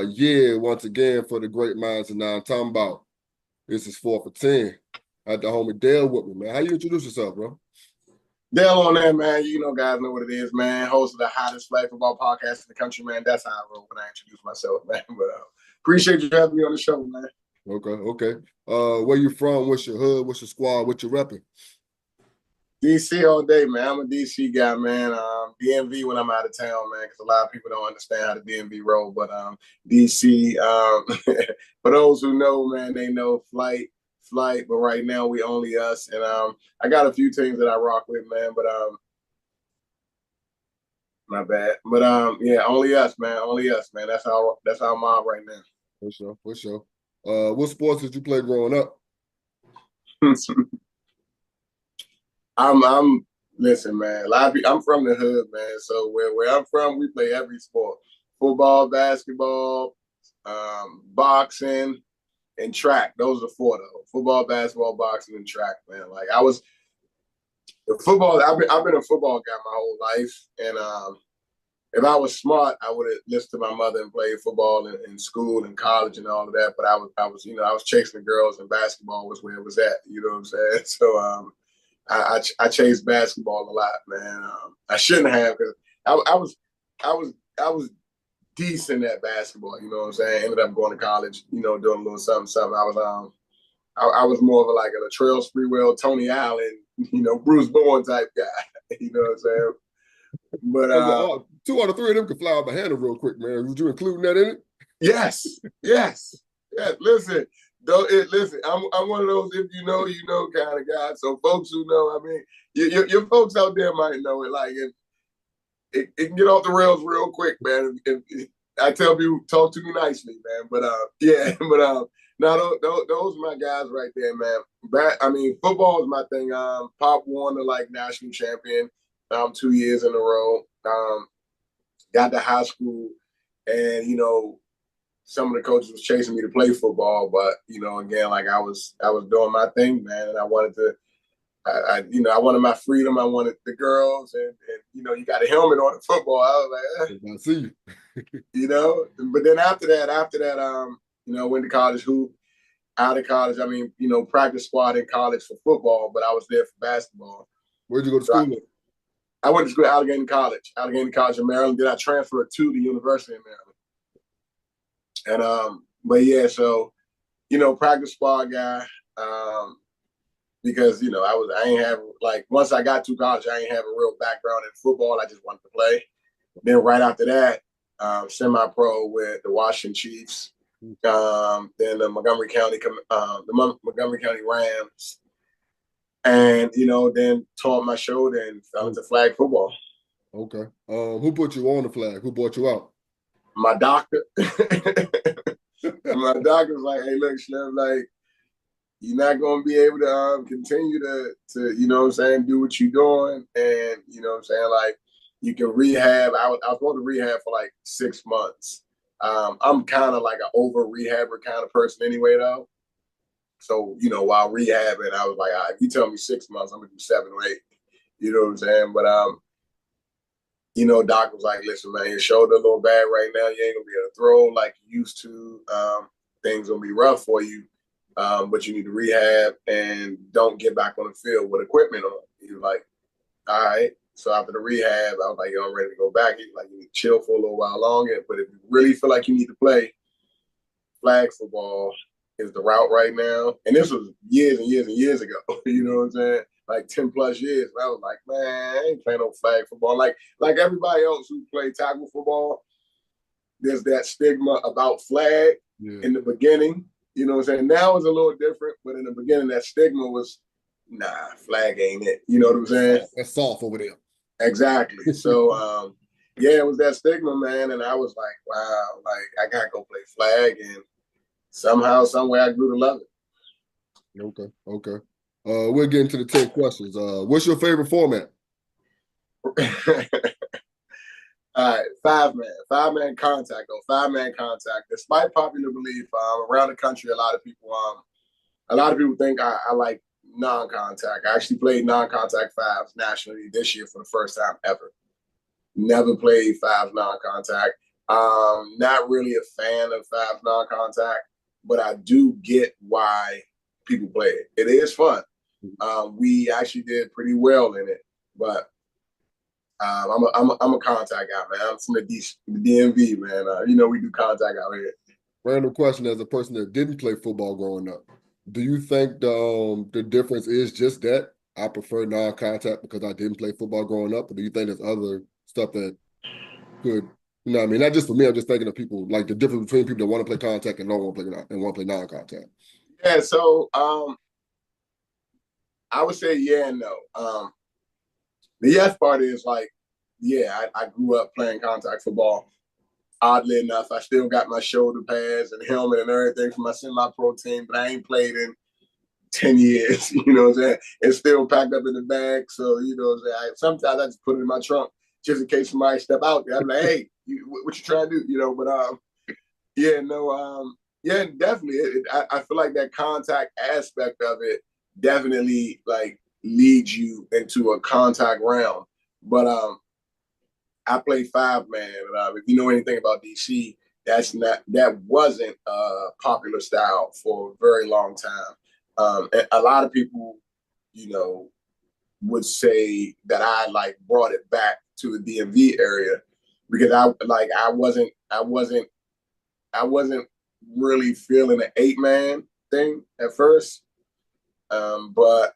year once again for the great minds and now I'm talking about. This is 4 for 10. I had the homie Dell with me, man. How you introduce yourself, bro? DellOnAir, man. You know, guys know what it is, man. Host of the hottest flag football podcast in the country, man. That's how I roll when I introduce myself, man. But appreciate you having me on the show, man. Okay. Where you from? What's your hood? What's your squad? What you repping? DC all day, man. I'm a DC guy, man. DMV when I'm out of town, man, because a lot of people don't understand how the DMV roll. But DC, for those who know, man, they know flight. But right now we only us, and I got a few teams that I rock with, man. But my bad. But yeah, only us, man. Only us, man. That's our mob right now. For sure. What sports did you play growing up? Listen, man. A lot of people, I'm from the hood, man. So where I'm from, we play every sport: football, basketball, boxing, and track. Those are four though: football, basketball, boxing, and track. Man, like the football. I've been a football guy my whole life, and if I was smart, I would have listened to my mother and played football in school and college and all of that. But I was chasing the girls, and basketball was where it was at. You know what I'm saying? So I chased basketball a lot, man. I shouldn't have because I was decent at basketball. You know what I'm saying? Ended up going to college. You know, doing a little something. I was more of a Latrell Sprewell, Tony Allen, Bruce Bowen type guy. You know what I'm saying? But 2 out of 3 of them could fly off the handle real quick, man. Would you include that in it? Yes. Listen, I'm one of those if you know kind of guy. So folks who know, I mean, your folks out there might know it. Like it can get off the rails real quick, man. If I tell people talk to me nicely, man. But no, those are my guys right there, man. Football is my thing. Pop won the national champion 2 years in a row. Got to high school, and some of the coaches was chasing me to play football, but again, I was doing my thing, man, and I wanted to. I wanted my freedom. I wanted the girls, and you got a helmet on the football. I was like, I see you. But then after that, went to college, hoop. Out of college, practice squad in college for football, but I was there for basketball. Where'd you go to school at? I went to school at Allegheny College in Maryland. Then I transferred to the University of Maryland. And but yeah, so practice squad guy. Because I ain't have once I got to college, I ain't have a real background in football. I just wanted to play. Then right after that, semi-pro with the Washington Chiefs. Then the Montgomery County Rams. And then tore up my shoulder and fell into flag football. Okay. Who put you on the flag? Who brought you out? My doctor. My doctor was like, "Hey, look, Schlev, you're not gonna be able to continue to do what you're doing, and you can rehab." I was going to rehab for 6 months. I'm kind of like an over rehabber kind of person anyway, though. So, while rehabbing, I was like, all right, if you tell me 6 months, I'm going to do 7 or 8. You know what I'm saying? But, Doc was like, listen, man, your shoulder a little bad right now. You ain't going to be able to throw like you used to. Things going to be rough for you, but you need to rehab and don't get back on the field with equipment on. He was like, all right. So after the rehab, I was like, yo, I'm ready to go back. He was like, you need to chill for a little while longer. But if you really feel like you need to play flag football, is the route right now. And this was years and years and years ago. You know what I'm saying? 10 plus years. And I was like, man, I ain't playing no flag football. Like everybody else who played tackle football, there's that stigma about flag in the beginning. You know what I'm saying? Now it's a little different, but in the beginning, that stigma was, nah, flag ain't it. You know what I'm saying? That's soft over there. Exactly. So, yeah, it was that stigma, man. And I was like, wow, I got to go play flag. And somehow, somewhere, I grew to love it. Okay. We'll get into the 10 questions. What's your favorite format? All right, 5-man contact. Despite popular belief, around the country, a lot of people think I like non-contact. I actually played non-contact fives nationally this year for the first time ever. Never played fives non-contact. Not really a fan of five non-contact, but I do get why people play it. It is fun. We actually did pretty well in it, but I'm a contact guy, man. I'm from the DMV, man. We do contact out here. Random question: as a person that didn't play football growing up, do you think the difference is just that I prefer non-contact because I didn't play football growing up, or do you think there's other stuff that could, what I mean, not just for me, I'm just thinking of people like the difference between people that want to play contact and don't want to play and want to play non-contact. Yeah, so I would say yeah and no. The yes part is like, yeah, I grew up playing contact football. Oddly enough, I still got my shoulder pads and helmet and everything for my semi-pro team, but I ain't played in 10 years, you know what I'm saying? It's still packed up in the bag. So, you know what I'm saying? Sometimes I just put it in my trunk just in case somebody step out there. I'm like, hey, what you trying to do? You know, but yeah, no, yeah, definitely. I feel like that contact aspect of it definitely like leads you into a contact realm. But I play five man. If you know anything about DC, that wasn't a popular style for a very long time. A lot of people, you know, would say that I like brought it back to the DMV area because I wasn't really feeling the 8-man thing at first. But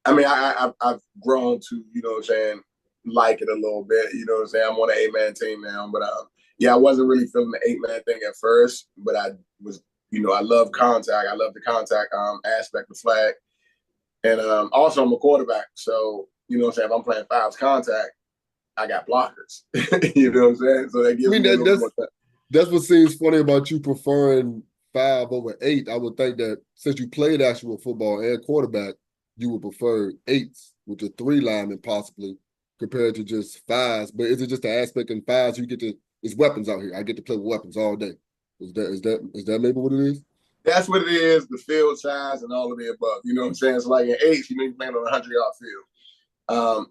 I mean, I've grown to, you know what I'm saying, like it a little bit. You know what I'm saying? I'm on an 8-man team now. But yeah, I wasn't really feeling the 8-man thing at first, but I was, you know, I love contact. I love the contact aspect of flag. And also I'm a quarterback. So, you know what I'm saying, if I'm playing fives contact, I got blockers. You know what I'm saying? So that I gives mean, me a little more time. that's what seems funny about you preferring 5 over 8. I would think that since you played actual football and quarterback, you would prefer 8s with the 3 linemen possibly compared to just 5s. But is it just the aspect in 5s you get to, it's weapons out here. I get to play with weapons all day. Is that maybe what it is? That's what it is, the field size and all of the above. You know what I'm saying? It's like in eights, you know, you're playing on a 100-yard field.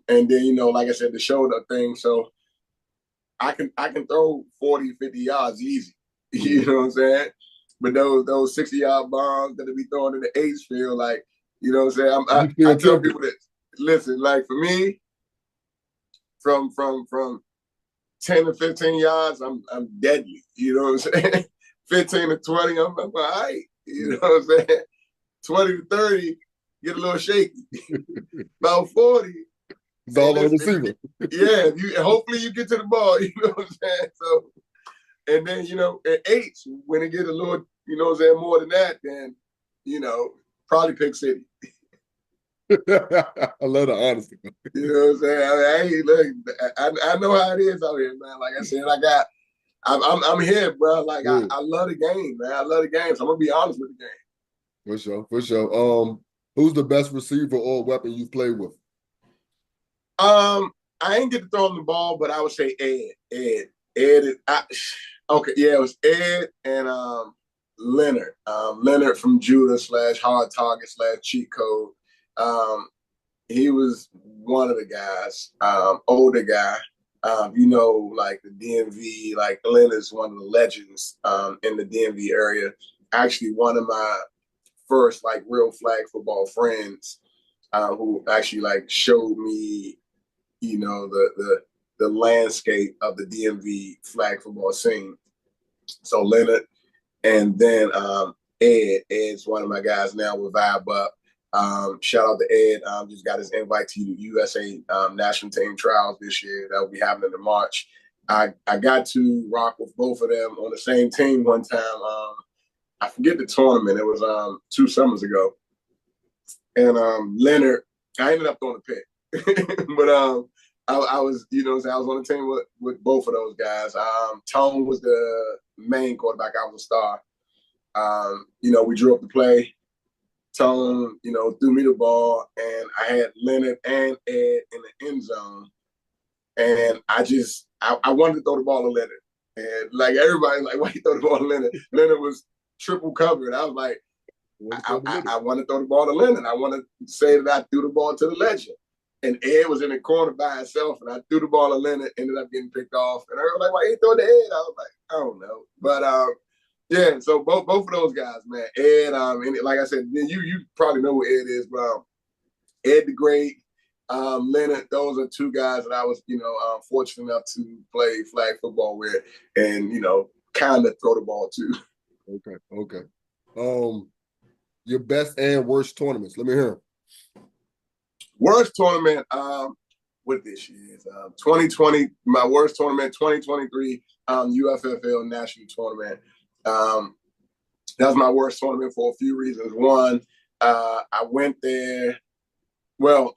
And then, you know, like I said, the shoulder thing. So I can throw 40, 50 yards easy. You know what I'm saying? But those 60-yard bombs that be throwing in the eights field, like, you know what I'm saying? I tell people that, listen, like for me, from 10 to 15 yards, I'm deadly. You know what I'm saying? 15 to 20, I'm all right. You know what I'm saying? 20 to 30, get a little shaky. About 40, It's all on the receiver. yeah, hopefully you get to the ball, you know what I'm saying? So, and then, you know, at eights, when it get a little, you know what I'm saying, more than that, then, you know, probably pick City. I love the honesty. You know what I'm saying? I mean, hey, look, I know how it is out here, man. Like I said, I'm here, bro. Like I love the game, man. I love the game. So I'm gonna be honest with the game. For sure, for sure. Who's the best receiver or weapon you've played with? I ain't get to throw him the ball, but I would say Ed. Okay, yeah, it was Ed and Leonard. Leonard from Judah / Hard Target / Cheat Code. He was one of the guys, older guy. You know, like the DMV, like Leonard's one of the legends in the DMV area. Actually, one of my first like real flag football friends who actually like showed me, you know, the landscape of the DMV flag football scene. So Leonard, and then Ed's one of my guys now with Vibe Up. Shout out to Ed. Just got his invite to the USA national team trials this year. That will be happening in March. I got to rock with both of them on the same team one time. I forget the tournament. It was 2 summers ago. And Leonard, I ended up throwing a pick. But I was, you know, I was on the team with both of those guys. Talm was the main quarterback. I was a star. You know, we drew up the play. Talm, you know, threw me the ball, and I had Leonard and Ed in the end zone. And I wanted to throw the ball to Leonard. And like everybody, like, why you throw the ball to Leonard? Leonard was triple covered. I was like, I want to throw the ball to Leonard. I want to say that I threw the ball to the legend. and Ed was in the corner by himself, and I threw the ball at Leonard, ended up getting picked off. And I was like, why you throw the Ed? I was like, I don't know. But yeah, so both of those guys, man. Ed, and like I said, you probably know who Ed is, but Ed the Great, Leonard, those are two guys that I was, fortunate enough to play flag football with and, kind of throw the ball to. Okay. Your best and worst tournaments. Let me hear them. Worst tournament, what this year is 2020. My worst tournament, 2023 UFFL National Tournament. That was my worst tournament for a few reasons. One, I went there. Well,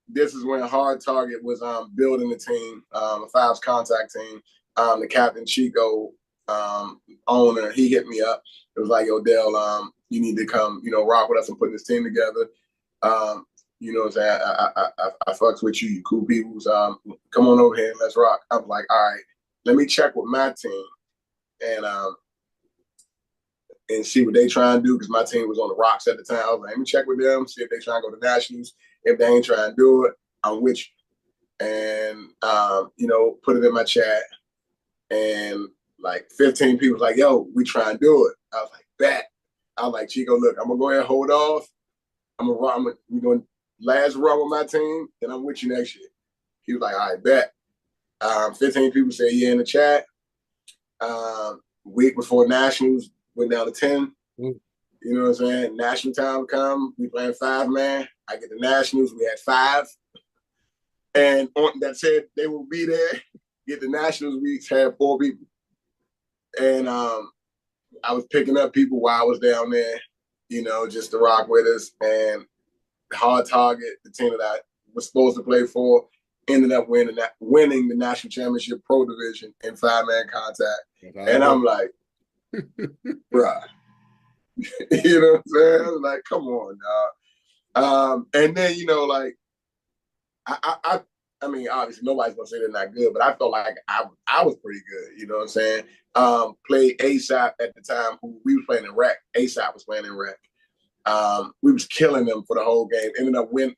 this is when Hard Target was building the team, a fives contact team. The captain Chico owner, he hit me up. It was like, yo, Dell, you need to come, rock with us and put this team together. You know what I'm saying? I fucks with you, you cool people. Come on over here and let's rock. I'm like, all right, let me check with my team and see what they try and do, because my team was on the rocks at the time. I was like, let me check with them, see if they try and go to nationals. If they ain't trying to do it, I'm with you. And, put it in my chat. And like 15 people was like, yo, we try and do it. I was like, bet. I was like, Chico, look, I'm going to go ahead and hold off. We're going to last run with my team, then I'm with you next year. He was like, all right, bet. 15 people said yeah in the chat. Week before nationals, went down to 10. You know what I'm saying? National time come, we playing 5-man. I get the nationals, we had 5. And that said they will be there. Get the nationals, we had 4 people. And I was picking up people while I was down there, just to rock with us. And Hard Target, the team that I was supposed to play for, ended up winning the national championship pro division in 5-man contact. And I'm like, bruh. You know what I'm saying? I was like, come on, dog. And then, I mean, obviously nobody's gonna say they're not good, but I felt like I was pretty good. You know what I'm saying? Played ASAP at the time, who we were playing in rec. ASAP was playing in rec. We was killing them for the whole game. Ended up winning.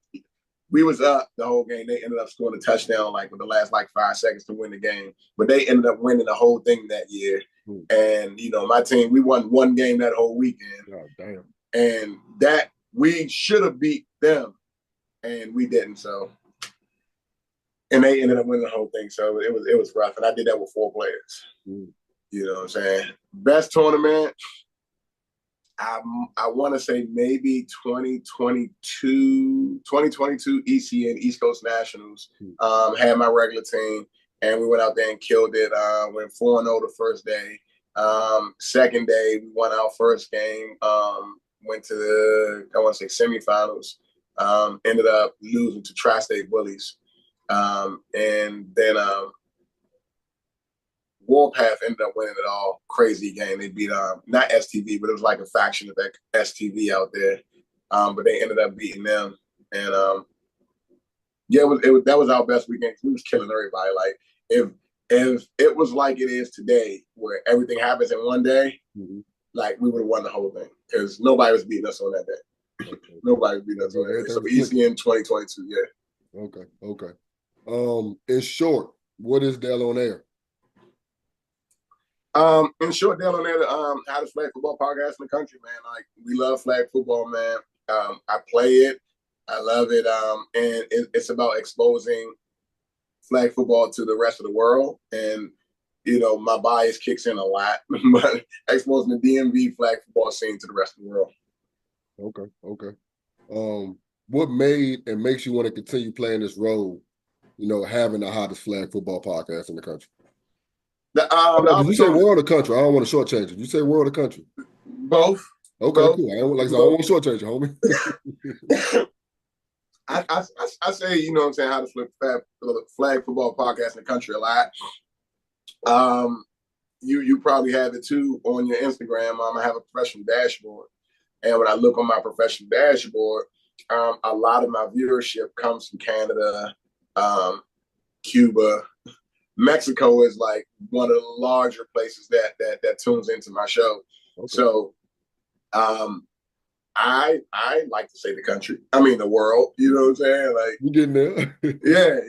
We was up the whole game. They ended up scoring a touchdown with the last 5 seconds to win the game. But they ended up winning the whole thing that year. And my team, we won 1 game that whole weekend. Oh, damn. And that we should have beat them, and we didn't. So, and they ended up winning the whole thing. So it was rough. And I did that with 4 players. You know what I'm saying? Best tournament, I want to say maybe 2022 ECN East Coast Nationals. Had my regular team, and we went out there and killed it. Went 4-0 the first day. Second day, we won our first game. Went to the, I want to say, semifinals. Ended up losing to Tri-State Bullies. And then Warpath ended up winning it all. Crazy game. They beat not STV, but it was like a faction of that STV out there. But they ended up beating them. And that was our best weekend. We was killing everybody. Like if it was like it is today, where everything happens in one day, like we would have won the whole thing, because nobody was beating us on that day. Nobody was beating us on that day. So ECN 2022, yeah. Okay. In short, what is DellOnAir? In short, DellOnAir, the hottest flag football podcast in the country, man. Like, we love flag football, man. I play it. I love it. And it's about exposing flag football to the rest of the world. And, my bias kicks in a lot, but exposing the DMV flag football scene to the rest of the world. Okay. What made and makes you want to continue playing this role, having the hottest flag football podcast in the country? Did you say world or country? I don't want to shortchange you. Did you say world or country? Both. Okay, both. Cool. I don't want to shortchange you, homie. I say, how to flag football podcast in the country a lot. You probably have it too on your Instagram. I have a professional dashboard, and when I look on my professional dashboard, a lot of my viewership comes from Canada, Cuba. Mexico is like one of the larger places that tunes into my show. Okay. So I like to say the country. I mean the world. You know what I'm saying? Like You getting there? yeah,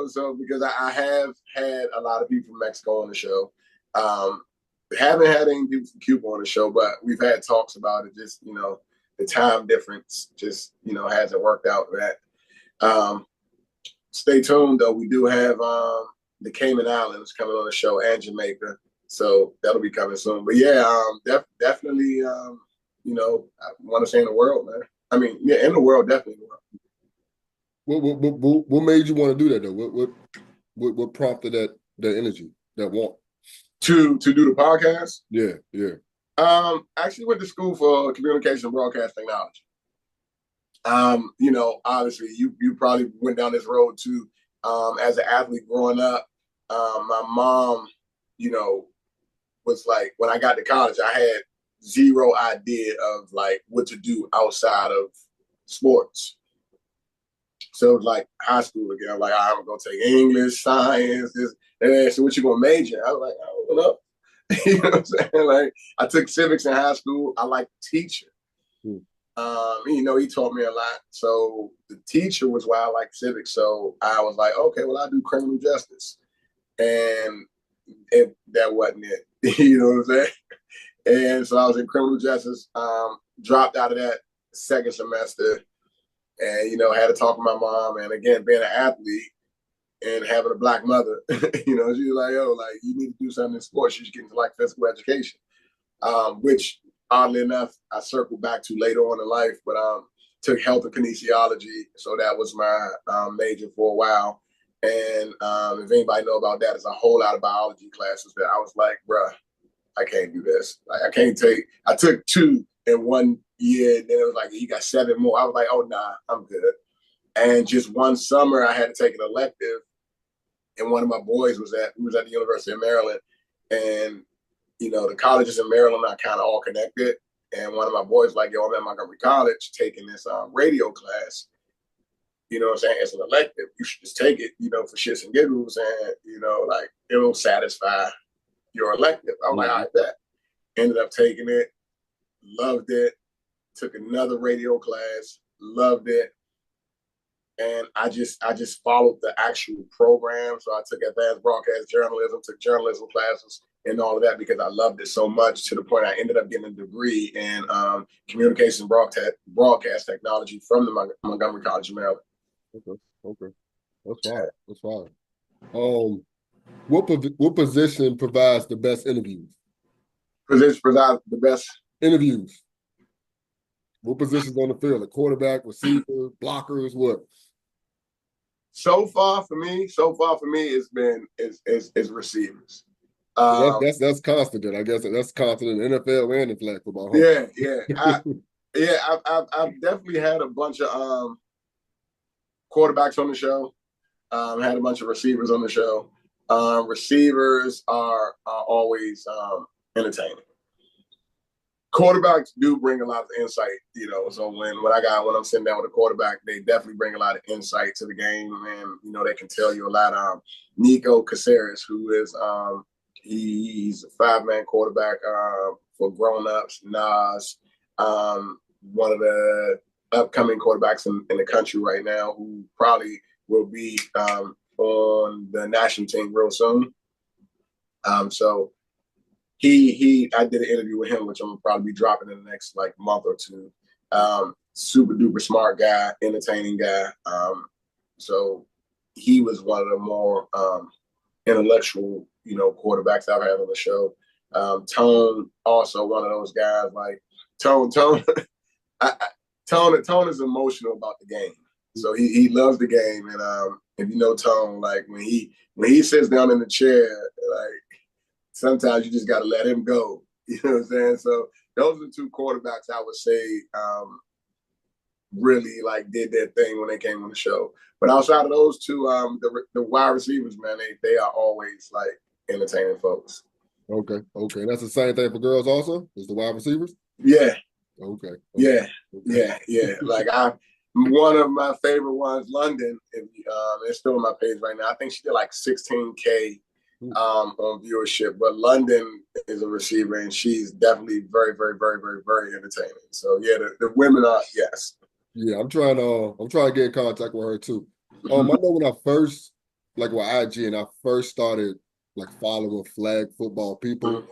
so because I have had a lot of people from Mexico on the show. Um, haven't had any people from Cuba on the show, but we've had talks about it. Just the time difference just hasn't worked out. That stay tuned though. We do have the Cayman Islands coming on the show and Jamaica, so that'll be coming soon. But yeah, definitely. I want to say in the world, man. I mean, yeah, in the world, definitely in the world. What made you want to do that though? What prompted that energy, that want? To do the podcast? Yeah, yeah. Actually went to school for communication and broadcast technology. Obviously you probably went down this road too. As an athlete growing up, my mom, was like, when I got to college, I had zero idea of like what to do outside of sports. So it was like high school again. I'm like, I'm gonna take English, science, this, and so what you gonna major? I was like, I don't know. You know what I'm saying? Like I took civics in high school. I like teacher. Hmm. He taught me a lot. So the teacher was why I liked civics. So I was like, okay, well, I do criminal justice. And that wasn't it. You know what I'm saying? And so I was in criminal justice, dropped out of that second semester and, had to talk to my mom. And again, being an athlete and having a black mother, she was like, like, you need to do something in sports. You should get into like physical education, which oddly enough, I circled back to later on in life, but took health and kinesiology. So that was my major for a while. And if anybody know about that, there's a whole lot of biology classes that I was like, bruh, I can't do this. Like I took 2 in 1 year, and then it was like, you got 7 more. I was like, oh, nah, I'm good. And just one summer, I had to take an elective, and one of my boys was at the University of Maryland, and the colleges in Maryland are kind of all connected. And one of my boys was like, yo, I'm at Montgomery College taking this radio class. You know what I'm saying? It's an elective. You should just take it, for shits and giggles, and like it'll satisfy your elective. I'm like, all right, that. Ended up taking it, loved it, took another radio class, loved it. And I just followed the actual program. So I took advanced broadcast journalism, took journalism classes and all of that because I loved it so much to the point I ended up getting a degree in communication broadcast technology from the Montgomery College of Maryland. Okay. That's fine. What position provides the best interviews? Position provides the best interviews. What positions on the field? A quarterback, receiver, blockers, what? So far for me, it's been is receivers. That's constant. Then I guess that's constant in the NFL and in flag football. Huh? Yeah. I've definitely had a bunch of quarterbacks on the show. Had a bunch of receivers on the show. Receivers are always entertaining. Quarterbacks do bring a lot of insight, So when I'm sitting down with a quarterback, they definitely bring a lot of insight to the game, and they can tell you a lot. Nico Caceres, who is he's a 5-man quarterback for grown-ups. Nas, one of the upcoming quarterbacks in the country right now, who probably will be on the national team real soon. So I did an interview with him, which I'm gonna probably be dropping in the next like month or two. Super duper smart guy, entertaining guy. So he was one of the more intellectual, quarterbacks I've had on the show. Tone, also one of those guys. Like Tone is emotional about the game. So he loves the game, and if you know Tone, like when he sits down in the chair, like sometimes you just got to let him go. You know what I'm saying? So those are the 2 quarterbacks I would say really like did their thing when they came on the show. But outside of those 2, the wide receivers, man, they are always like entertaining folks. Okay. That's the same thing for girls also? Is the wide receivers? Yeah. Okay. Yeah. Like one of my favorite ones, London, it's still on my page right now. I think she did like 16K on viewership. But London is a receiver, and she's definitely very, very, very, very, very entertaining. So yeah, the women are yes. Yeah, I'm trying to get in contact with her too. I know when I first like with IG and I first started like following flag football people,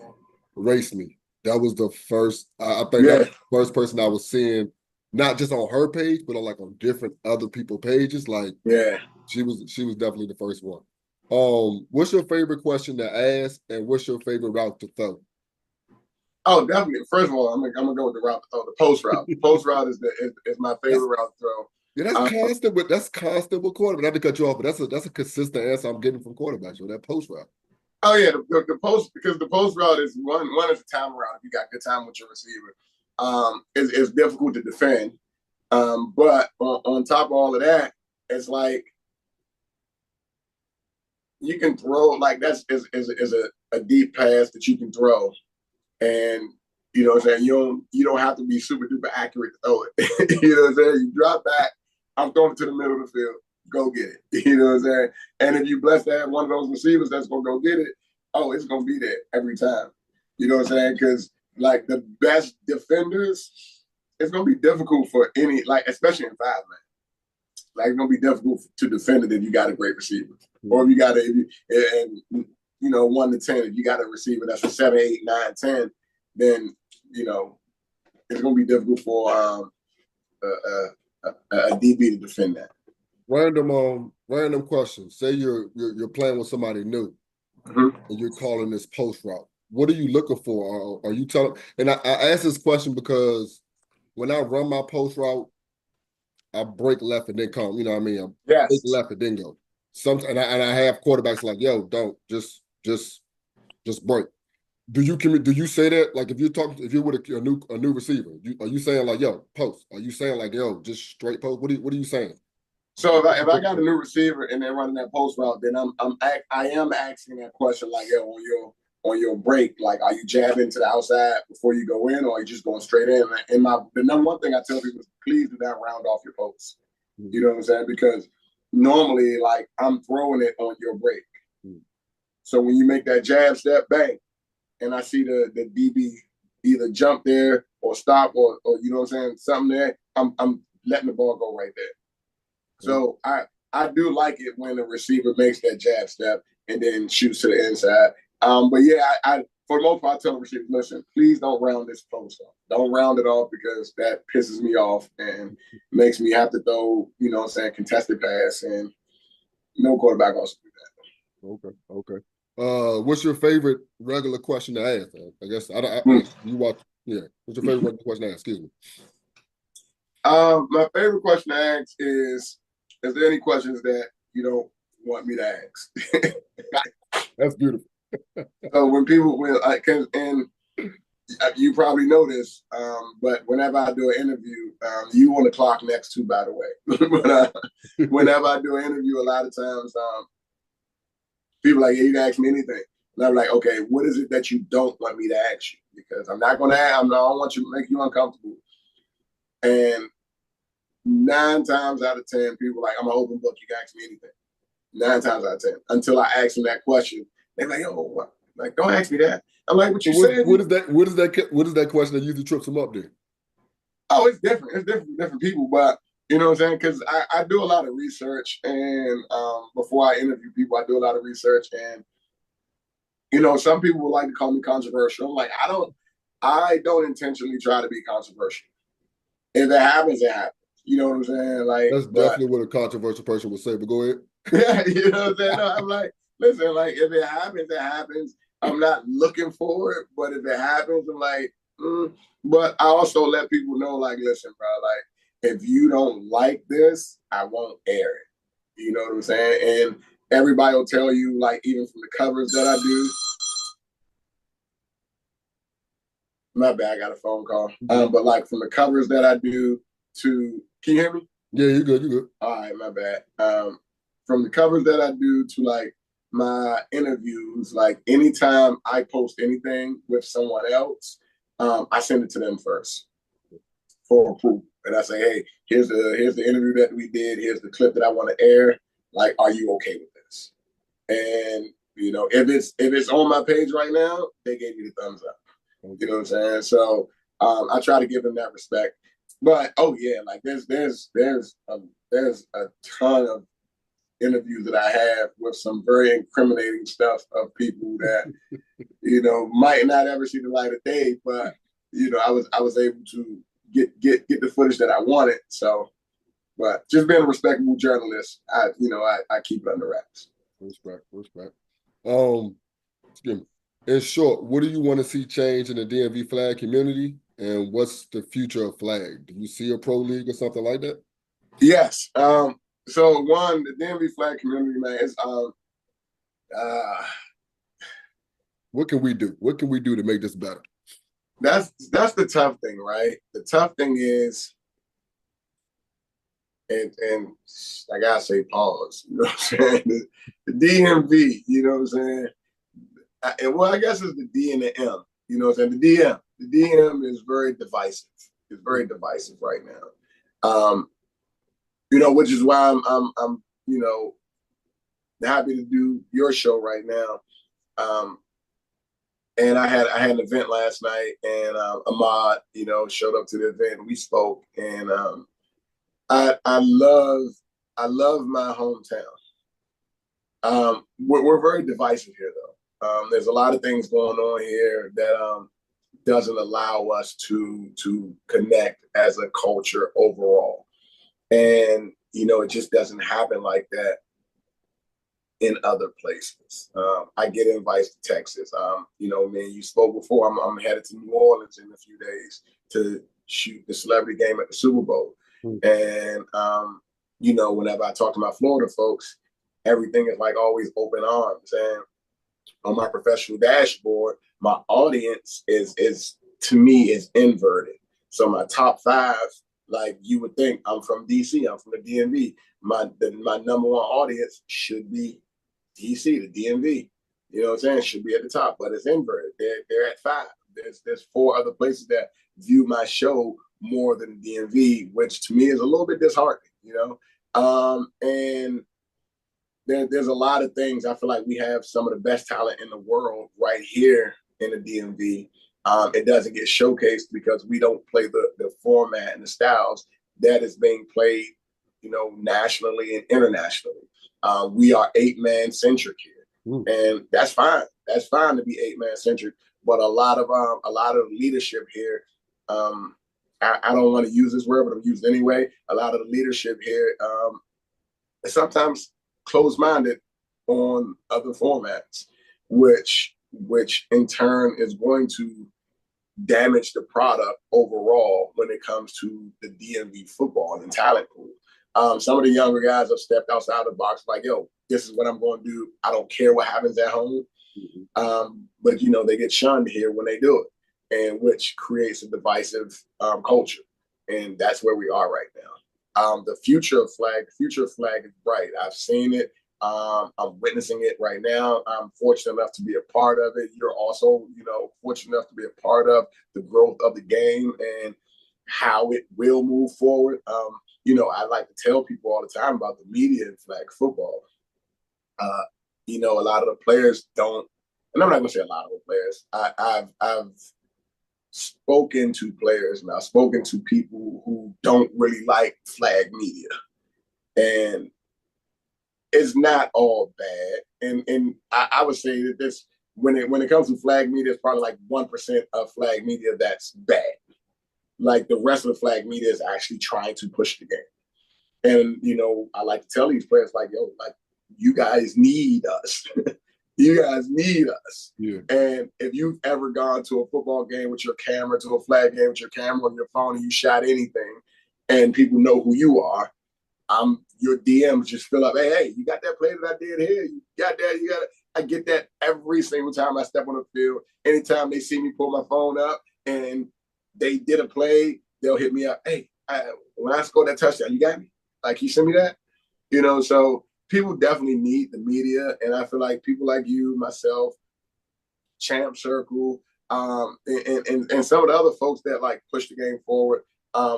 Race Me. That was the first. I think that Yeah, was the first person I was seeing, not just on her page, but on like on different other people pages. Like yeah. she was definitely the first one. What's your favorite question to ask, and what's your favorite route to throw? Oh, definitely. First of all, I'm gonna go with the route to throw, the post route. The post route is my That's favorite route to throw. yeah, that's constant with quarterback. Not to cut you off, but that's a consistent answer I'm getting from quarterbacks with that post route. Oh yeah, the post, because the post route is one is a time route. If you got good time with your receiver, it's difficult to defend. But on top of all of that, it's like you can throw, like that's is a deep pass that you can throw, and you know what I'm saying, you don't have to be super duper accurate to throw it. You know what I'm saying? You drop back, I'm throwing it to the middle of the field. Go get it. You know what I'm saying? And if you bless to have one of those receivers that's gonna go get it, oh, it's gonna be there every time. You know what I'm saying? Because like the best defenders, it's gonna be difficult for any, like especially in 5-man. Like it's gonna be difficult to defend it if you got a great receiver, or if you got and you know 1 to 10. If you got a receiver that's a 7, 8, 9, 10, then you know it's gonna be difficult for a DB to defend that. Random question. Say you're playing with somebody new, and you're calling this post route. What are you looking for? Are you telling? And I ask this question because when I run my post route, I break left and then come. You know what I mean? I break Yes. left and then go. Sometimes and I have quarterbacks like, yo, don't just break. Do you say that, like if you're with a new receiver, are you saying like, yo, post? Are you saying like, yo, just straight post? What are you saying? So if I got a new receiver and they're running that post route, then I am asking that question like, yo, on your break, like, are you jabbing to the outside before you go in, or are you just going straight in? And the number one thing I tell people is please do not round off your post. You know what I'm saying? Because normally, like, I'm throwing it on your break. So when you make that jab step, bang, and I see the DB either jump there or stop or you know what I'm saying, something there, I'm letting the ball go right there. So I do like it when the receiver makes that jab step and then shoots to the inside. But yeah, I for the most part I tell the receiver, listen, please don't round this post off. Don't round it off because that pisses me off and makes me have to throw, you know what I'm saying, contested pass, and no quarterback wants to do Okay, okay. What's your favorite regular question to ask? I guess you watch. Yeah, what's your favorite regular question to ask? Excuse me. My favorite question to ask is there any questions that you don't want me to ask? That's beautiful. So when people will, and you probably know this, but whenever I do an interview, you on the clock next to, by the way. But whenever I do an interview, a lot of times people are like, yeah, you can ask me anything. And I'm like, okay, what is it that you don't want me to ask you? Because I'm not going to ask, I don't want you to make you uncomfortable. And 9 times out of 10, people are like, I'm an open book. You can ask me anything. 9 times out of 10, until I ask them that question. They're like, oh, what? Like, don't ask me that. I'm like, what you said? What is that question that usually trips them up there? Oh, it's different. It's different for different people, but you know what I'm saying? Because I do a lot of research, and before I interview people, I do a lot of research, and you know, some people would like to call me controversial. I'm like, I don't intentionally try to be controversial. If it happens, it happens. You know what I'm saying? Like, That's but definitely what a controversial person would say. But go ahead. yeah, you know what I'm saying? No, I'm like, listen, like if it happens, it happens. I'm not looking for it, but if it happens, I'm like, But I also let people know, like, listen, bro, like if you don't like this, I won't air it. You know what I'm saying? And everybody will tell you, like, even from the covers that I do. My bad, I got a phone call. But like from the covers that I do to, can you hear me? Yeah, you good. You good. All right, my bad. From the covers that I do to like my interviews, like anytime I post anything with someone else, I send it to them first for approval. And I say, hey, here's the interview that we did. Here's the clip that I want to air. Like, are you okay with this? And If it's on my page right now, they gave me the thumbs up. You know what I'm saying? So I try to give them that respect. But oh yeah, like there's a ton of interviews that I have with some very incriminating stuff of people that might not ever see the light of day, but I was able to get the footage that I wanted. So, but just being a respectable journalist, I keep it under wraps. Respect, respect. Um, excuse me. In short, what do you want to see change in the DMV flag community, and what's the future of flag? Do you see a pro league or something like that? Yes. So one, the DMV flag community, man, is uh What can we do? What can we do to make this better? that's the tough thing, right? The tough thing is, and I gotta say pause, you know what I'm saying? The DMV, you know what I'm saying? And well, I guess it's the D and the M, you know what I'm saying? The DM is very divisive. It's very divisive right now. Which is why I'm happy to do your show right now. And I had an event last night, and Ahmad, showed up to the event. And we spoke, and I love my hometown. We're very divisive here, though. There's a lot of things going on here that doesn't allow us to connect as a culture overall, and it just doesn't happen like that in other places. I get invites to Texas. Man, you spoke before. I'm headed to New Orleans in a few days to shoot the celebrity game at the Super Bowl. And whenever I talk to my Florida folks, everything is like always open arms. And on my professional dashboard, my audience is to me is inverted. So my top five, like you would think, I'm from DC, I'm from the DMV. My number one audience should be DC, the DMV. You know what I'm saying? Should be at the top, but it's inverted. They're at five. There's four other places that view my show more than the DMV, which to me is a little bit disheartening. And there's a lot of things. I feel like we have some of the best talent in the world right here in the DMV. It doesn't get showcased because we don't play the format and the styles that is being played, nationally and internationally. We are 8-man centric here, and that's fine. That's fine to be 8-man centric. But a lot of leadership here, I don't want to use this word, but I'm used anyway. A lot of the leadership here is sometimes closed-minded on other formats, which in turn is going to damage the product overall when it comes to the DMV football and talent pool. Some of the younger guys have stepped outside the box, like, yo, this is what I'm going to do. I don't care what happens at home. But they get shunned here when they do it, and which creates a divisive culture. And that's where we are right now. The future of flag is bright. I've seen it. I'm witnessing it right now. I'm fortunate enough to be a part of it. You're also, fortunate enough to be a part of the growth of the game and how it will move forward. I like to tell people all the time about the media in flag football. A lot of the players don't, and I'm not going to say a lot of the players. I've spoken to players, and I've spoken to people who don't really like flag media, and it's not all bad. And I would say that this, when it comes to flag media, it's probably like 1% of flag media that's bad. Like the rest of the flag media is actually trying to push the game. And, I like to tell these players, like, yo, like, you guys need us. You guys need us. Yeah. And if you've ever gone to a football game with your camera, to a flag game with your camera on your phone, and you shot anything, and people know who you are, your DMs just fill up. Hey, you got that play that I did here? You got that? You got it? I get that every single time I step on the field. Anytime they see me pull my phone up and they did a play, they'll hit me up. Hey, when I scored that touchdown, you got me? Like, you send me that? So people definitely need the media. And I feel like people like you, myself, Champ Circle, and some of the other folks that like push the game forward,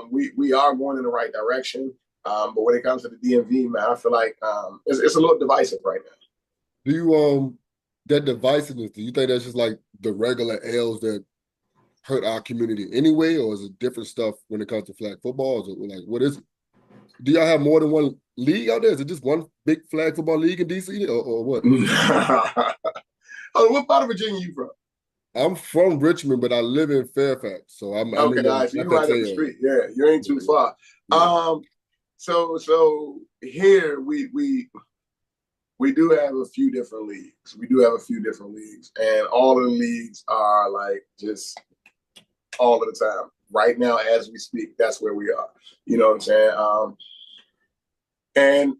we are going in the right direction. But when it comes to the DMV, man, I feel like it's a little divisive right now. Do you that divisiveness, do you think that's just like the regular L's that hurt our community anyway, or is it different stuff when it comes to flag football? Is it like what is it? Do y'all have more than one league out there? Is it just one big flag football league in DC, or what? Oh, what part of Virginia you from? I'm from Richmond, but I live in Fairfax, so I'm Okay, in all the right, so you're right FX up the area. street. Yeah, you ain't too far. Yeah. So here we do have a few different leagues. We do have a few different leagues, and all of the leagues are like just all of the time. Right now, as we speak, that's where we are. You know what I'm saying? And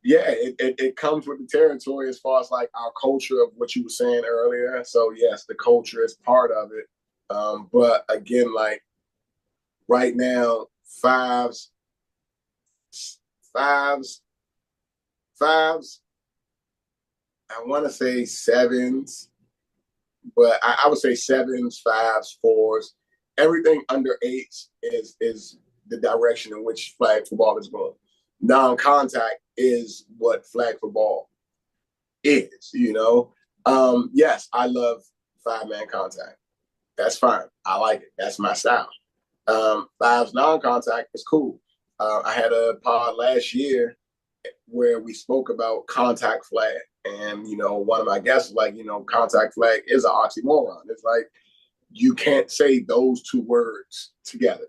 yeah, it comes with the territory as far as like our culture of what you were saying earlier. So yes, the culture is part of it. But again, like right now, fives, fives, fives. I want to say sevens, but I would say sevens, fives, fours. Everything under eights is the direction in which flag football is going. Non-contact is what flag football is. Yes, I love 5-man contact. That's fine. I like it. That's my style. Fives non-contact is cool. I had a pod last year where we spoke about contact flag. And, one of my guests was like, contact flag is an oxymoron. It's like, you can't say those two words together.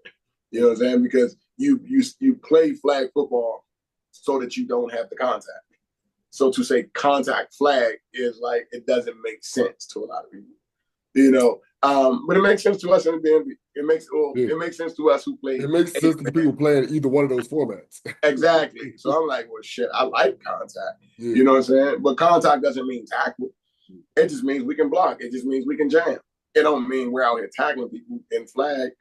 You know what I'm saying? Because you play flag football so that you don't have the contact. So to say contact flag is like, it doesn't make sense to a lot of people. But it makes sense to us in the DMV. It makes sense to us who play. It makes sense to the people playing either one of those formats. Exactly. So I'm like, well, shit, I like contact. Yeah. You know what I'm saying? But contact doesn't mean tackle. It just means we can block. It just means we can jam. It don't mean we're out here tackling people in flag.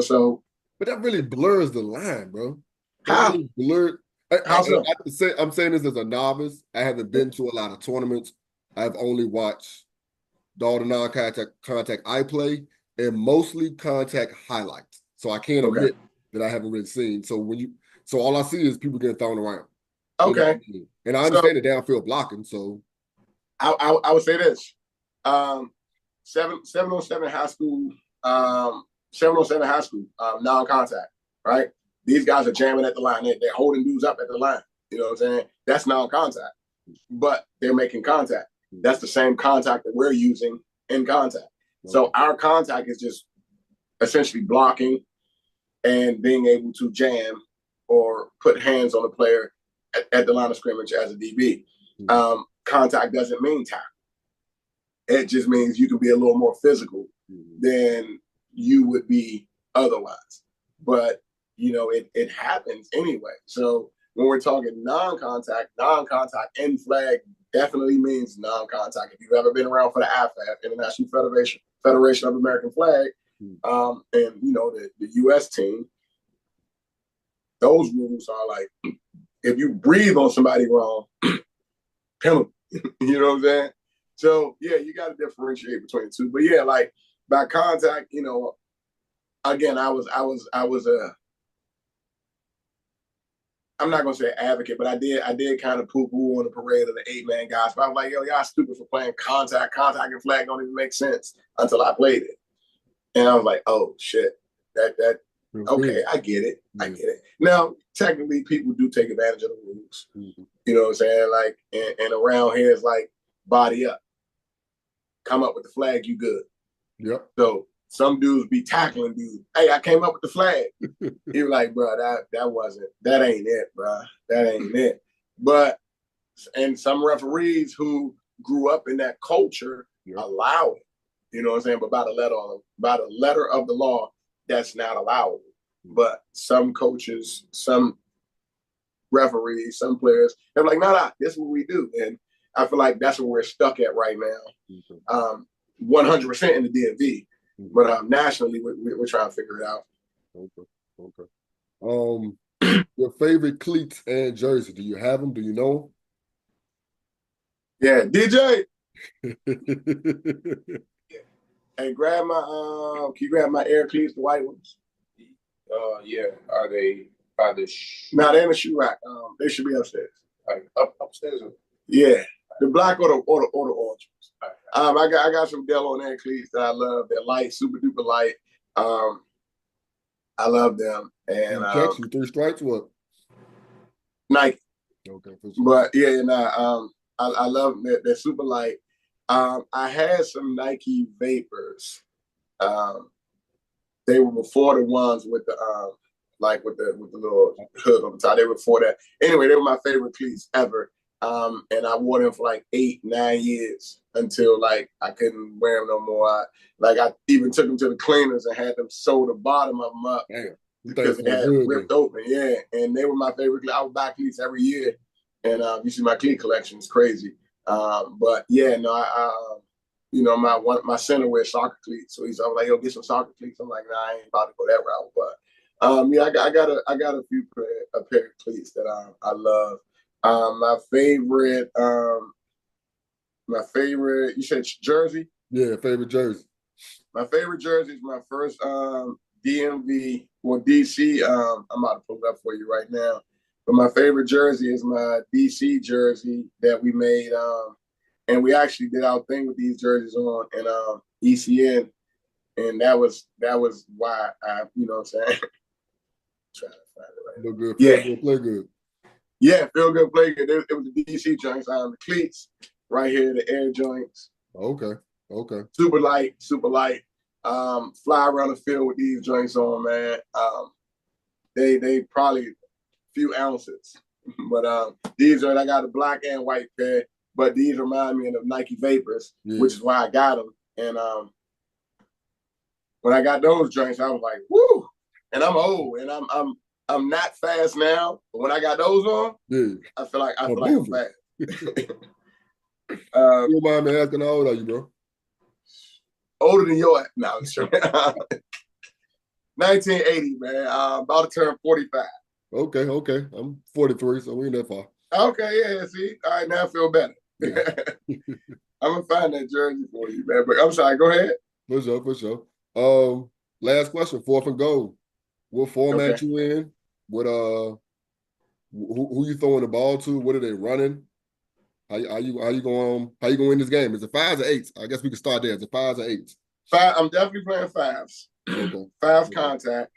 So. But that really blurs the line, bro. How? Really blurred. How so? I'm saying this as a novice. I haven't been to a lot of tournaments. I've only watched all the non-contact I play, and mostly contact highlights. So I can't admit that I haven't really seen. So all I see is people getting thrown around. Okay. And I understand the downfield blocking. So I would say this. 707 high school, 707 high school, non-contact, right? These guys are jamming at the line. They're holding dudes up at the line. You know what I'm saying? That's non-contact. But they're making contact. That's the same contact that we're using in contact. So our contact is just essentially blocking and being able to jam or put hands on the player at the line of scrimmage as a DB. Contact doesn't mean tackle. It just means you can be a little more physical than you would be otherwise. But, it happens anyway. So when we're talking non-contact and flag definitely means non-contact. If you've ever been around for the IFAF, International Federation of American Flag, and the U.S. team, those rules are like, if you breathe on somebody wrong, penalty. You know what I'm saying? So yeah, you got to differentiate between the two. But yeah, like by contact, again, I was I'm not gonna say advocate, but I did kind of poo-poo on the parade of the 8-man guys. But I was like, yo, y'all stupid for playing contact. Contact and flag don't even make sense until I played it. And I was like, oh shit. That okay, I get it. I get it. Now, technically people do take advantage of the rules. You know what I'm saying? Like, and around here it's like body up. Come up with the flag, you good. Yep. So some dudes be tackling dudes. Hey, I came up with the flag. He was like, bro, that ain't it, bro. That ain't it. But, and some referees who grew up in that culture allow it. You know what I'm saying? But by the letter of the law, that's not allowable. But some coaches, some referees, some players, they're like, nah, this is what we do. And I feel like that's where we're stuck at right now. 100% in the DMV. But nationally, we're trying to figure it out. Okay. Your favorite cleats and jersey? Do you have them? Do you know? Yeah, DJ. Hey, grab my can you grab my Air Cleats, the white ones? Yeah. Are they by the No, they're in the shoe rack. They should be upstairs. like upstairs? Yeah. The black or the orange ones. I got some DellOnAir cleats that I love. They're light, super duper light. I love them. And checks you 3 stripes, what? Nike. Okay, for sure. But yeah, I love them. They're super light. I had some Nike Vapors. They were before the ones with the with the little hood on the top. They were before that. Anyway, they were my favorite cleats ever. And I wore them for like 8, 9 years until like I couldn't wear them no more. I even took them to the cleaners and had them sew the bottom of them up. Damn. Because they had ripped open, yeah. And they were my favorite. I would buy cleats every year. And you see my cleat collection is crazy. But yeah, no, my center wears soccer cleats. So he's like, yo, get some soccer cleats. I'm like, nah, I ain't about to go that route. But yeah, I got a few pair of cleats that I love. My favorite, you said jersey? Yeah, favorite jersey. My favorite jersey is my first DMV or DC. I'm about to pull it up for you right now. But my favorite jersey is my DC jersey that we made. And we actually did our thing with these jerseys on in ECN. And that was why I, you know what I'm saying? Trying to find it right. Look good, feel good, play good. Yeah, feel good, play good. It was the DC joints. The cleats right here, the air joints. Okay. Super light. Fly around the field with these joints on, man. They probably a few ounces. But these are, I got a black and white pair, but these remind me of Nike Vapors, which is why I got them. And when I got those joints, I was like, woo! And I'm old, and I'm not fast now, but when I got those on, I feel like I'm fast. You don't mind me asking how old are you, bro? Older than your no, sure. 1980, man. About to turn 45. Okay. I'm 43, so we ain't that far. Okay, yeah, see? All right, now I feel better. I'm gonna find that jersey for you, man. But I'm sorry, go ahead. For sure. Last question, 4th and goal. What format you in? What who you throwing the ball to? What are they running? How you going to win this game? Is it 5s or 8s? I guess we can start there. Is it 5s or 8s? I'm definitely playing 5s. Okay. 5s contact.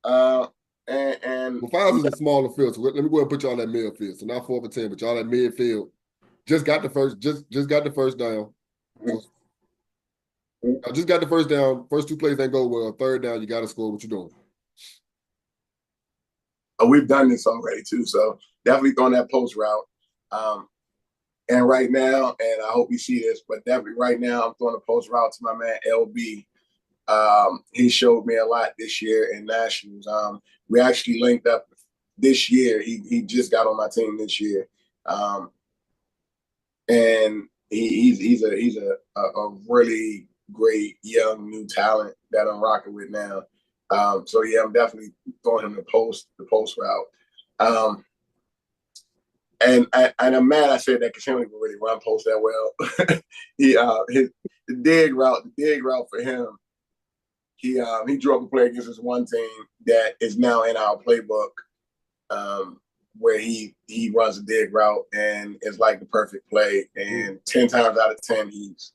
Well, 5s is a smaller field. So let me go ahead and put y'all at midfield. So not 4th and 10, but y'all at midfield. Just got the first down. I just got the first down. First 2 plays ain't go well. 3rd down, you got to score. What you doing? We've done this already too, so definitely throwing that post route. And right now, and I hope you see this, but definitely right now, I'm throwing a post route to my man LB. He showed me a lot this year in nationals. We actually linked up this year. He just got on my team this year, and he's a really great young new talent that I'm rocking with now. So yeah, I'm definitely throwing him the post route. And I'm mad I said that because he don't even really run post that well. The dig route for him. He drew up a play against this one team that is now in our playbook, where he runs a dig route and it's like the perfect play. And 10 times out of 10 he's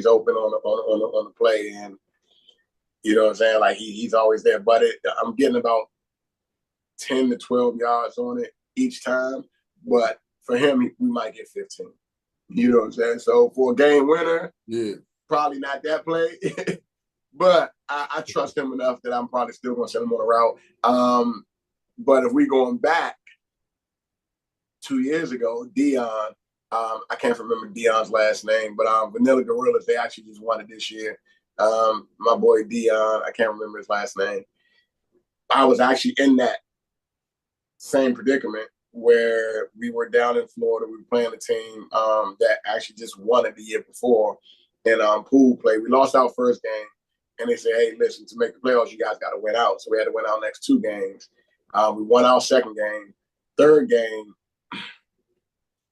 open on the play, and you know what I'm saying? Like he's always there. But I'm getting about 10 to 12 yards on it each time. But for him, we might get 15. You know what I'm saying? So for a game winner, probably not that play. But I trust him enough that I'm probably still going to send him on a route. But if we going back 2 years ago, Dion, I can't remember Dion's last name, but Vanilla Gorillas, they actually just won it this year. My boy Dion, I can't remember his last name. I was actually in that same predicament where we were down in Florida. We were playing a team that actually just won it the year before in pool play. We lost our first game, and they said, hey, listen, to make the playoffs, you guys got to win out. So we had to win our next 2 games. We won our second game. Third game,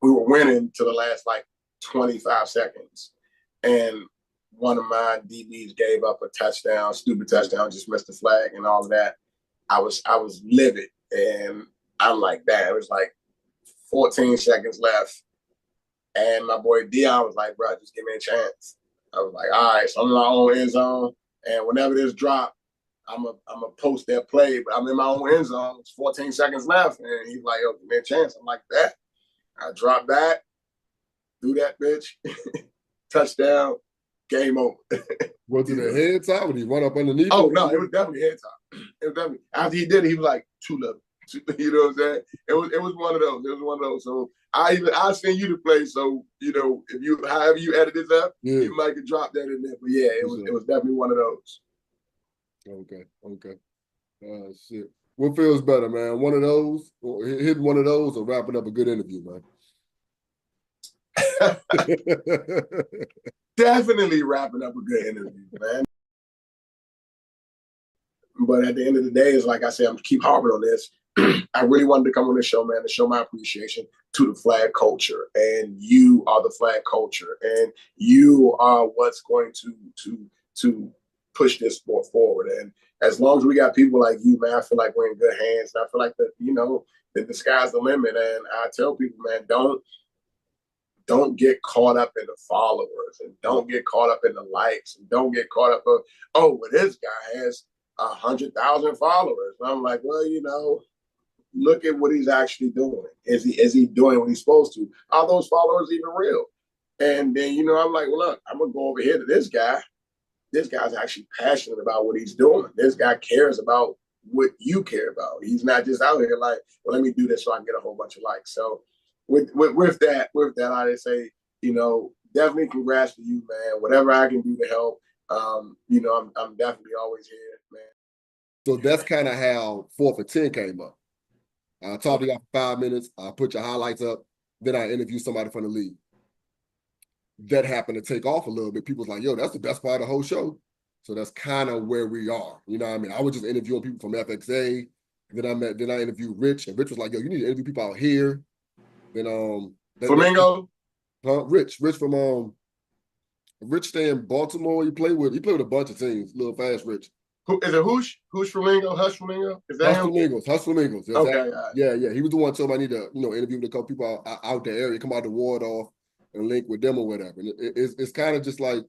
we were winning to the last, 25 seconds. And one of my DBs gave up a touchdown, stupid touchdown, just missed the flag and all of that. I was livid. And I'm like, damn, it was 14 seconds left. And my boy Dion was like, bro, just give me a chance. I was like, all right, so I'm in my own end zone. And whenever this drop, I'm a post that play, but I'm in my own end zone. It's 14 seconds left. And he's like, yo, give me a chance. I'm like, that. I drop back, do that bitch, touchdown, game over. Was it a head top? Would he run up underneath? Oh, no, it was definitely head top. It was definitely, after he did it, he was like, too little. You know what I'm saying? It was one of those. It was one of those. So I send you to play. So, you know, if you however you edit this up, you might could drop that in there. But yeah, it was definitely one of those. Okay. Shit. What feels better, man? One of those, or hitting one of those, or wrapping up a good interview, man? Definitely wrapping up a good interview, man. But at the end of the day, it's like I said, I'm keep harping on this. I really wanted to come on this show, man, to show my appreciation to the flag culture. And you are the flag culture. And you are what's going to push this sport forward. And as long as we got people like you, man, I feel like we're in good hands. And I feel like that, you know, that the sky's the limit. And I tell people, man, don't get caught up in the followers, and don't get caught up in the likes, and don't get caught up in, oh, well, this guy has 100,000 followers. And I'm like, well, you know, look at what he's actually doing. Is he doing what he's supposed to? Are those followers even real? And then, you know, I'm like, well, look, I'm gonna go over here to this guy. This guy's actually passionate about what he's doing. This guy cares about what you care about. He's not just out here like, well, let me do this so I can get a whole bunch of likes. So with that, I just say, you know, definitely congrats to you, man. Whatever I can do to help, you know, I'm definitely always here, man. So that's kind of how 4th and 10 came up. I talked to you for 5 minutes. I put your highlights up. Then I interview somebody from the league. That happened to take off a little bit. People was like, yo, that's the best part of the whole show. So that's kind of where we are. You know what I mean? I was just interviewing people from FXA. Then I interviewed Rich, and Rich was like, yo, you need to interview people out here. Then Flamingo? Rich from Rich stay in Baltimore. He played with a bunch of teams, little fast Rich. Is it Hoosh Flamingo? Hush Flamingo? Is that Hush Flamingos. Yes, okay. Yeah. He was the one told me I need to, you know, interview with a couple people out the area, come out the ward off and link with them or whatever. And it's kind of just like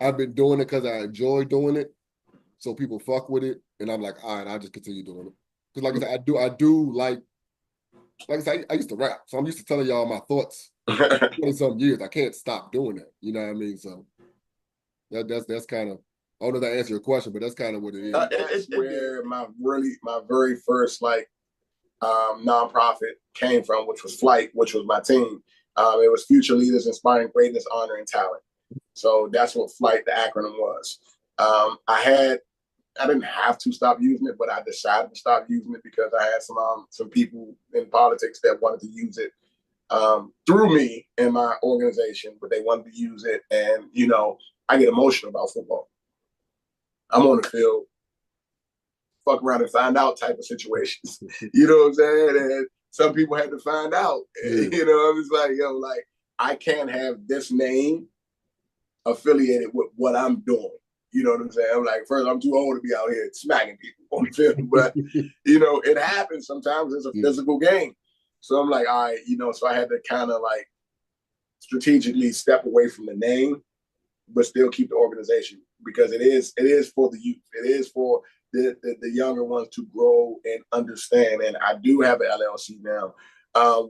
I've been doing it because I enjoy doing it. So people fuck with it. And I'm like, all right, I'll just continue doing it. Because like I said, I do like I said, I used to rap. So I'm used to telling y'all my thoughts 20-some years. I can't stop doing that. You know what I mean? So that's kind of, I don't know if that answers your question, but that's kind of what it is. It's where my very first like nonprofit came from, which was Flight, which was my team. It was Future Leaders Inspiring Greatness, Honor, and Talent. So that's what Flight, the acronym was. I didn't have to stop using it, but I decided to stop using it because I had some people in politics that wanted to use it through me and my organization, but they wanted to use it. And, you know, I get emotional about football. I'm on the field, fuck around and find out type of situations. You know what I'm saying? And some people had to find out. Yeah. You know, I was like, yo, like, I can't have this name affiliated with what I'm doing. You know what I'm saying? I'm like, first, I'm too old to be out here smacking people on the field. But, you know, it happens sometimes. It's a physical game. So I'm like, all right, you know, so I had to kind of like strategically step away from the name, but still keep the organization, because it is for the youth. It is for the younger ones to grow and understand. And I do have an LLC now.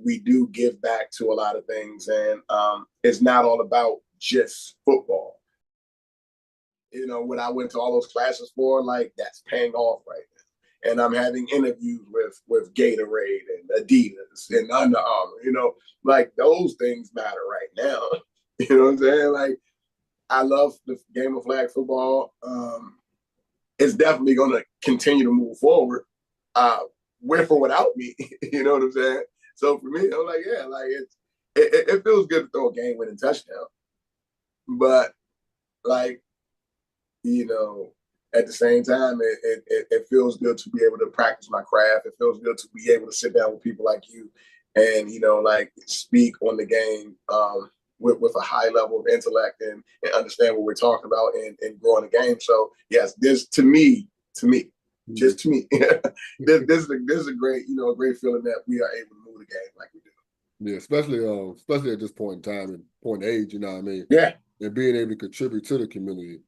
We do give back to a lot of things, and it's not all about just football. You know, when I went to all those classes for, like, that's paying off right now. And I'm having interviews with Gatorade and Adidas and Under Armour. You know, like, those things matter right now. You know what I'm saying? Like, I love the game of flag football. It's definitely going to continue to move forward, with or without me. You know what I'm saying? So for me, I'm like, yeah, like it feels good to throw a game-winning touchdown, but like, you know, at the same time, it feels good to be able to practice my craft. It feels good to be able to sit down with people like you, and, you know, like, speak on the game with a high level of intellect and understand what we're talking about and growing the game. So yes, this to me, just to me, this is a great, you know, a great feeling that we are able to move the game like we do. Yeah, especially at this point in time and point in age, you know what I mean? Yeah. And being able to contribute to the community.